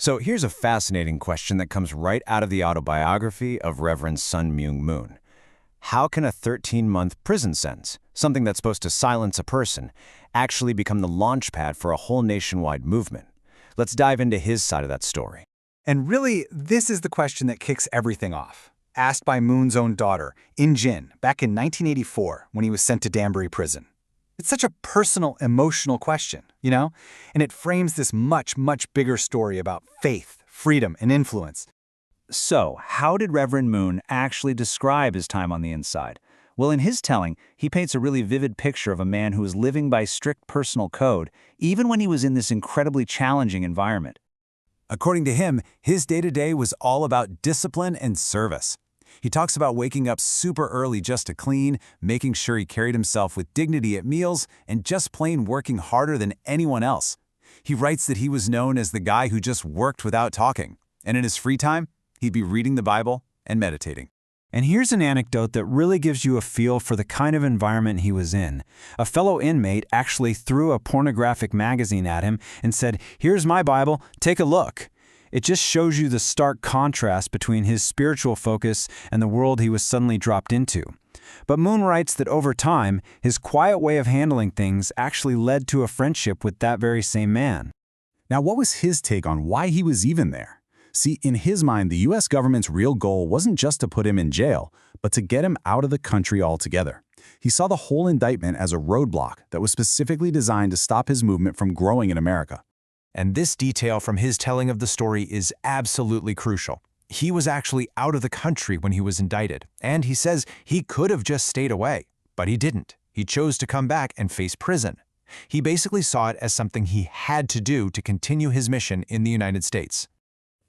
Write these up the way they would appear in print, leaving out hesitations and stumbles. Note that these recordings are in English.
So here's a fascinating question that comes right out of the autobiography of Reverend Sun Myung Moon. How can a 13-month prison sentence, something that's supposed to silence a person, actually become the launchpad for a whole nationwide movement? Let's dive into his side of that story. And really, this is the question that kicks everything off. Asked by Moon's own daughter, In-jin, back in 1984 when he was sent to Danbury prison. It's such a personal, emotional question, you know? And it frames this much, much bigger story about faith, freedom, and influence. So, how did Reverend Moon actually describe his time on the inside? Well, in his telling, he paints a really vivid picture of a man who was living by strict personal code, even when he was in this incredibly challenging environment. According to him, his day-to-day was all about discipline and service. He talks about waking up super early just to clean, making sure he carried himself with dignity at meals, and just plain working harder than anyone else. He writes that he was known as the guy who just worked without talking, and in his free time, he'd be reading the Bible and meditating. And here's an anecdote that really gives you a feel for the kind of environment he was in. A fellow inmate actually threw a pornographic magazine at him and said, "Here's my Bible, take a look." It just shows you the stark contrast between his spiritual focus and the world he was suddenly dropped into. But Moon writes that over time, his quiet way of handling things actually led to a friendship with that very same man. Now, what was his take on why he was even there? See, in his mind, the U.S. government's real goal wasn't just to put him in jail, but to get him out of the country altogether. He saw the whole indictment as a roadblock that was specifically designed to stop his movement from growing in America. And this detail from his telling of the story is absolutely crucial. He was actually out of the country when he was indicted, and he says he could have just stayed away, but he didn't. He chose to come back and face prison. He basically saw it as something he had to do to continue his mission in the United States.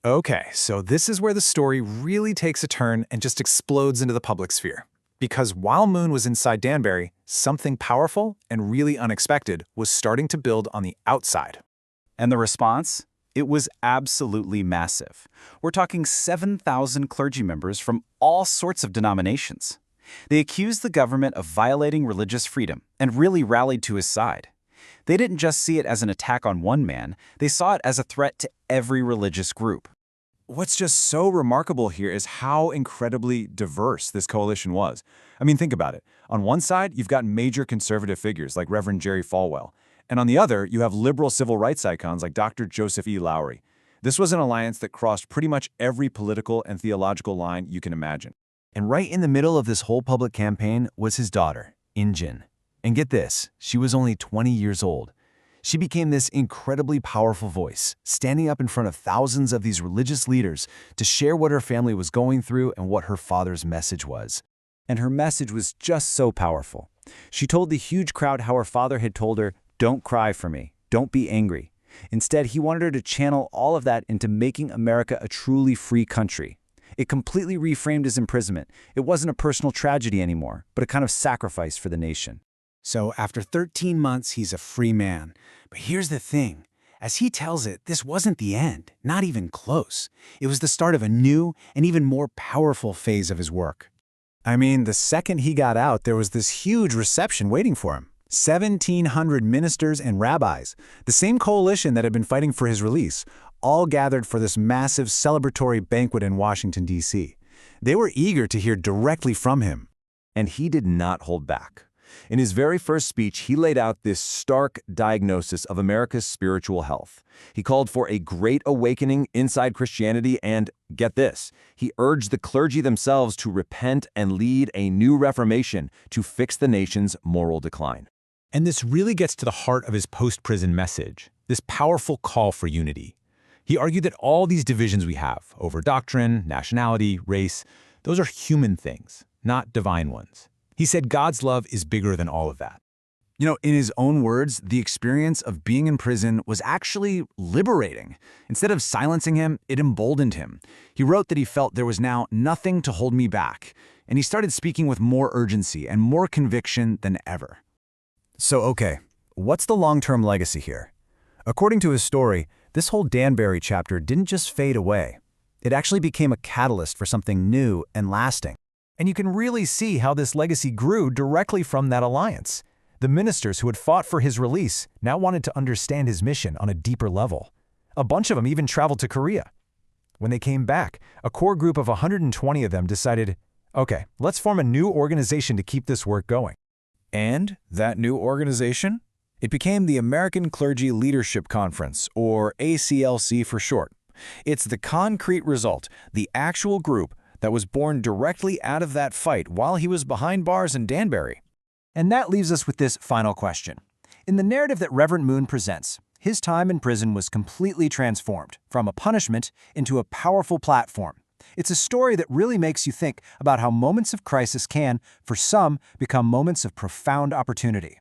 Okay, so this is where the story really takes a turn and just explodes into the public sphere. Because while Moon was inside Danbury, something powerful and really unexpected was starting to build on the outside. And the response? It was absolutely massive. We're talking 7,000 clergy members from all sorts of denominations. They accused the government of violating religious freedom and really rallied to his side. They didn't just see it as an attack on one man, they saw it as a threat to every religious group. What's just so remarkable here is how incredibly diverse this coalition was. I mean, think about it. On one side, you've got major conservative figures like Reverend Jerry Falwell. And on the other, you have liberal civil rights icons like Dr. Joseph E. Lowery. This was an alliance that crossed pretty much every political and theological line you can imagine. And right in the middle of this whole public campaign was his daughter, In-jin. And get this, she was only 20 years old. She became this incredibly powerful voice, standing up in front of thousands of these religious leaders to share what her family was going through and what her father's message was. And her message was just so powerful. She told the huge crowd how her father had told her, "Don't cry for me. Don't be angry." Instead, he wanted her to channel all of that into making America a truly free country. It completely reframed his imprisonment. It wasn't a personal tragedy anymore, but a kind of sacrifice for the nation. So after 13 months, he's a free man. But here's the thing. As he tells it, this wasn't the end, not even close. It was the start of a new and even more powerful phase of his work. I mean, the second he got out, there was this huge reception waiting for him. 1,700 ministers and rabbis, the same coalition that had been fighting for his release, all gathered for this massive celebratory banquet in Washington, D.C. They were eager to hear directly from him. And he did not hold back. In his very first speech, he laid out this stark diagnosis of America's spiritual health. He called for a great awakening inside Christianity and, get this, he urged the clergy themselves to repent and lead a new reformation to fix the nation's moral decline. And this really gets to the heart of his post-prison message, this powerful call for unity. He argued that all these divisions we have over doctrine, nationality, race, those are human things, not divine ones. He said God's love is bigger than all of that. You know, in his own words, the experience of being in prison was actually liberating. Instead of silencing him, it emboldened him. He wrote that he felt there was now nothing to hold me back, and he started speaking with more urgency and more conviction than ever. So, okay, what's the long-term legacy here? According to his story, this whole Danbury chapter didn't just fade away. It actually became a catalyst for something new and lasting. And you can really see how this legacy grew directly from that alliance. The ministers who had fought for his release now wanted to understand his mission on a deeper level. A bunch of them even traveled to Korea. When they came back, a core group of 120 of them decided, okay, let's form a new organization to keep this work going. And that new organization? It became the American Clergy Leadership Conference, or ACLC for short. It's the concrete result, the actual group that was born directly out of that fight while he was behind bars in Danbury. And that leaves us with this final question. In the narrative that Reverend Moon presents, his time in prison was completely transformed from a punishment into a powerful platform. It's a story that really makes you think about how moments of crisis can, for some, become moments of profound opportunity.